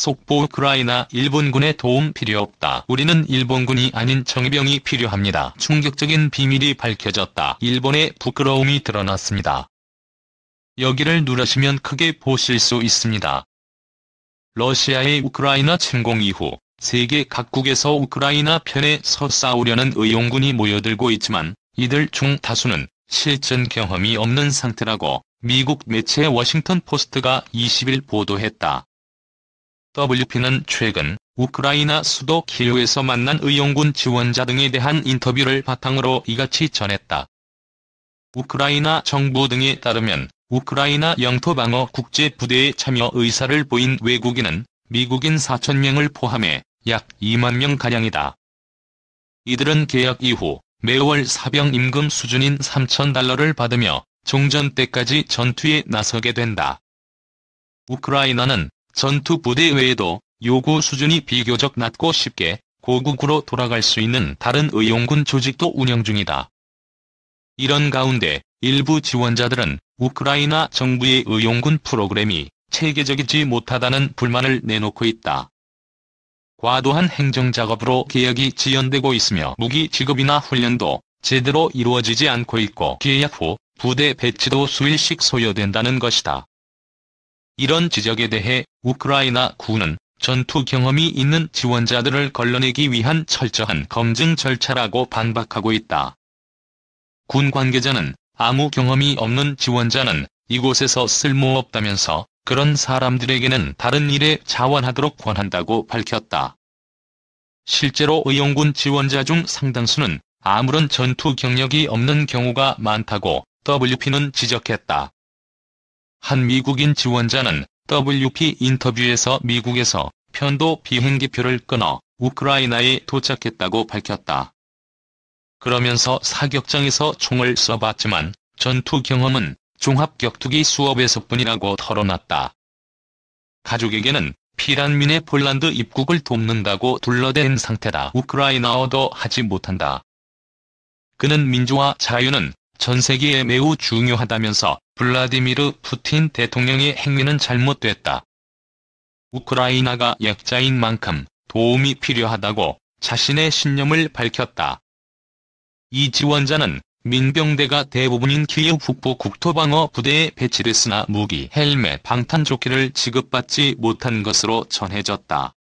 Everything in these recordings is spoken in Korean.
속보 우크라이나 일본군의 도움 필요 없다. 우리는 일본군이 아닌 정예병이 필요합니다. 충격적인 비밀이 밝혀졌다. 일본의 부끄러움이 드러났습니다. 여기를 누르시면 크게 보실 수 있습니다. 러시아의 우크라이나 침공 이후 세계 각국에서 우크라이나 편에 서 싸우려는 의용군이 모여들고 있지만 이들 중 다수는 실전 경험이 없는 상태라고 미국 매체 워싱턴 포스트가 20일 보도했다. WP는 최근 우크라이나 수도 키이우에서 만난 의용군 지원자 등에 대한 인터뷰를 바탕으로 이같이 전했다. 우크라이나 정부 등에 따르면 우크라이나 영토방어 국제부대에 참여 의사를 보인 외국인은 미국인 4,000명을 포함해 약 2만 명가량이다. 이들은 계약 이후 매월 사병 임금 수준인 $3,000를 받으며 종전 때까지 전투에 나서게 된다. 우크라이나는 전투 부대 외에도 요구 수준이 비교적 낮고 쉽게 고국으로 돌아갈 수 있는 다른 의용군 조직도 운영 중이다. 이런 가운데 일부 지원자들은 우크라이나 정부의 의용군 프로그램이 체계적이지 못하다는 불만을 내놓고 있다. 과도한 행정작업으로 계약이 지연되고 있으며 무기 지급이나 훈련도 제대로 이루어지지 않고 있고 계약 후 부대 배치도 수일씩 소요된다는 것이다. 이런 지적에 대해 우크라이나 군은 전투 경험이 있는 지원자들을 걸러내기 위한 철저한 검증 절차라고 반박하고 있다. 군 관계자는 아무 경험이 없는 지원자는 이곳에서 쓸모없다면서 그런 사람들에게는 다른 일에 자원하도록 권한다고 밝혔다. 실제로 의용군 지원자 중 상당수는 아무런 전투 경력이 없는 경우가 많다고 WP는 지적했다. 한 미국인 지원자는 WP 인터뷰에서 미국에서 편도 비행기표를 끊어 우크라이나에 도착했다고 밝혔다. 그러면서 사격장에서 총을 쏴봤지만 전투 경험은 종합격투기 수업에서뿐이라고 털어놨다. 가족에게는 피란민의 폴란드 입국을 돕는다고 둘러댄 상태다. 우크라이나어도 하지 못한다. 그는 민주화 자유는 전 세계에 매우 중요하다면서 블라디미르 푸틴 대통령의 행위는 잘못됐다. 우크라이나가 약자인 만큼 도움이 필요하다고 자신의 신념을 밝혔다. 이 지원자는 민병대가 대부분인 키이우 북부 국토방어 부대에 배치됐으나 무기, 헬멧, 방탄조끼를 지급받지 못한 것으로 전해졌다.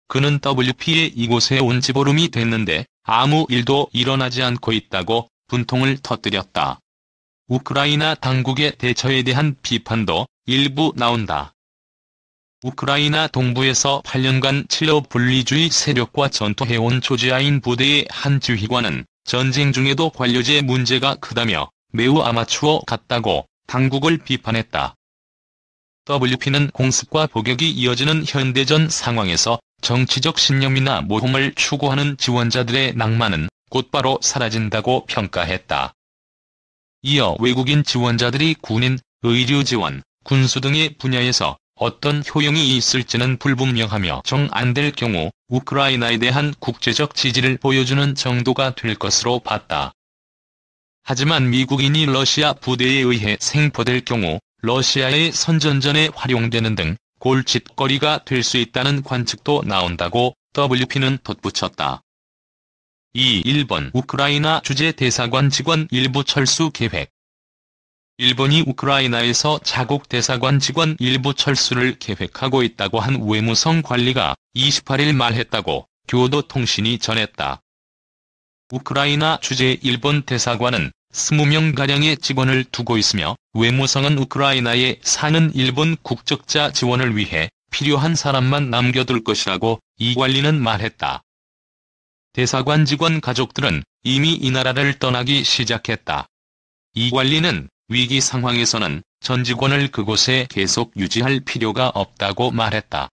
그는 WP에 이곳에 온 지 보름이 됐는데 아무 일도 일어나지 않고 있다고 분통을 터뜨렸다. 우크라이나 당국의 대처에 대한 비판도 일부 나온다. 우크라이나 동부에서 8년간 친러 분리주의 세력과 전투해온 조지아인 부대의 한 지휘관은 전쟁 중에도 관료제 문제가 크다며 매우 아마추어 같다고 당국을 비판했다. WP는 공습과 복역이 이어지는 현대전 상황에서 정치적 신념이나 모험을 추구하는 지원자들의 낭만은 곧바로 사라진다고 평가했다. 이어 외국인 지원자들이 군인, 의료 지원, 군수 등의 분야에서 어떤 효용이 있을지는 불분명하며 정 안 될 경우 우크라이나에 대한 국제적 지지를 보여주는 정도가 될 것으로 봤다. 하지만 미국인이 러시아 부대에 의해 생포될 경우 러시아의 선전전에 활용되는 등 골칫거리가 될 수 있다는 관측도 나온다고 WP는 덧붙였다. 1번 우크라이나 주재 대사관 직원 일부 철수 계획. 일본이 우크라이나에서 자국 대사관 직원 일부 철수를 계획하고 있다고 한 외무성 관리가 28일 말했다고 교도통신이 전했다. 우크라이나 주재 일본 대사관은 20명가량의 직원을 두고 있으며 외무성은 우크라이나에 사는 일본 국적자 지원을 위해 필요한 사람만 남겨둘 것이라고 이 관리는 말했다. 대사관 직원 가족들은 이미 이 나라를 떠나기 시작했다. 이 관리는 위기 상황에서는 전 직원을 그곳에 계속 유지할 필요가 없다고 말했다.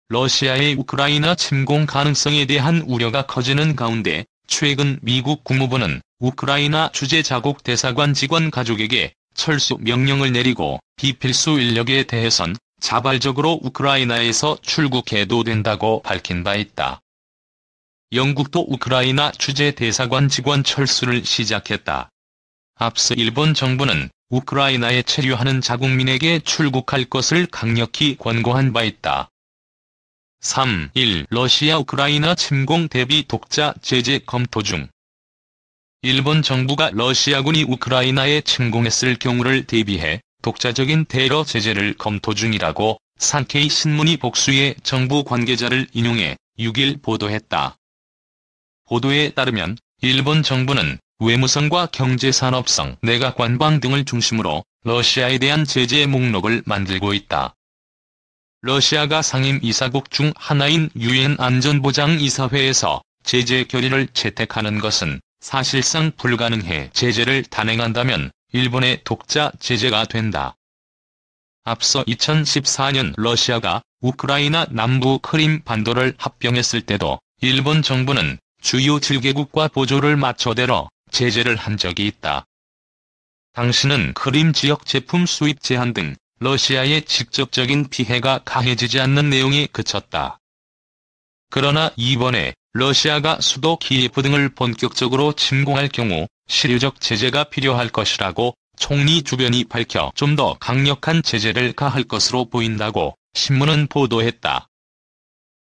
러시아의 우크라이나 침공 가능성에 대한 우려가 커지는 가운데 최근 미국 국무부는 우크라이나 주재 자국 대사관 직원 가족에게 철수 명령을 내리고 비필수 인력에 대해선 자발적으로 우크라이나에서 출국해도 된다고 밝힌 바 있다. 영국도 우크라이나 주재 대사관 직원 철수를 시작했다. 앞서 일본 정부는 우크라이나에 체류하는 자국민에게 출국할 것을 강력히 권고한 바 있다. 3.1 러시아 우크라이나 침공 대비 독자 제재 검토 중. 일본 정부가 러시아군이 우크라이나에 침공했을 경우를 대비해 독자적인 테러 제재를 검토 중이라고 산케이 신문이 복수의 정부 관계자를 인용해 6일 보도했다. 보도에 따르면 일본 정부는 외무성과 경제산업성, 내각관방 등을 중심으로 러시아에 대한 제재 목록을 만들고 있다. 러시아가 상임이사국 중 하나인 유엔 안전보장이사회에서 제재 결의를 채택하는 것은 사실상 불가능해 제재를 단행한다면 일본의 독자 제재가 된다. 앞서 2014년 러시아가 우크라이나 남부 크림 반도를 합병했을 때도 일본 정부는 주요 7개국과 보조를 맞춰대러 제재를 한 적이 있다. 당시는 크림 지역 제품 수입 제한 등 러시아의 직접적인 피해가 가해지지 않는 내용에 그쳤다. 그러나 이번에 러시아가 수도 키예프 등을 본격적으로 침공할 경우 실효적 제재가 필요할 것이라고 총리 주변이 밝혀 좀 더 강력한 제재를 가할 것으로 보인다고 신문은 보도했다.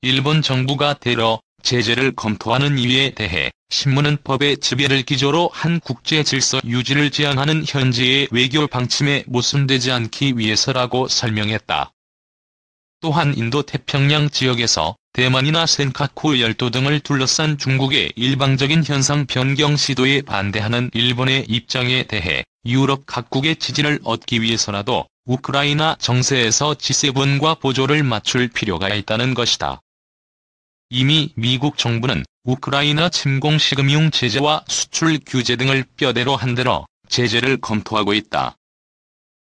일본 정부가 테러 제재를 검토하는 이유에 대해 신문은 법의 지배를 기조로 한 국제 질서 유지를 지향하는 현재의 외교 방침에 모순되지 않기 위해서라고 설명했다. 또한 인도 태평양 지역에서 대만이나 센카쿠 열도 등을 둘러싼 중국의 일방적인 현상 변경 시도에 반대하는 일본의 입장에 대해 유럽 각국의 지지를 얻기 위해서라도 우크라이나 정세에서 G7과 보조를 맞출 필요가 있다는 것이다. 이미 미국 정부는 우크라이나 침공 시 금융 제재와 수출 규제 등을 뼈대로 한대로 제재를 검토하고 있다.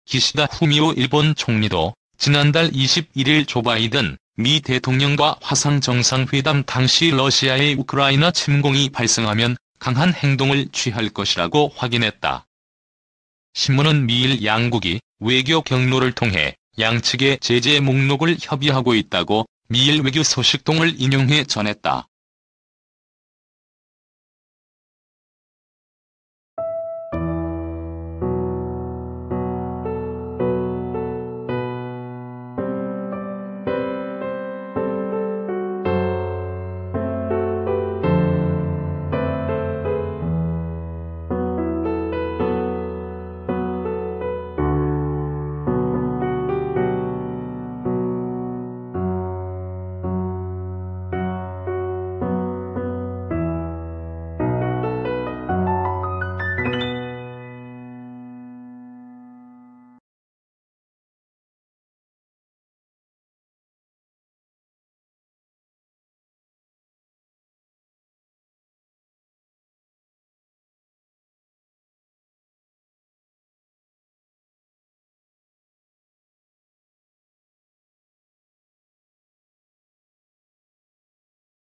기시다 후미오 일본 총리도 지난달 21일 조 바이든 미 대통령과 화상 정상회담 당시 러시아의 우크라이나 침공이 발생하면 강한 행동을 취할 것이라고 확인했다. 신문은 미일 양국이 외교 경로를 통해 양측의 제재 목록을 협의하고 있다고 미일 외교 소식통을 인용해 전했다.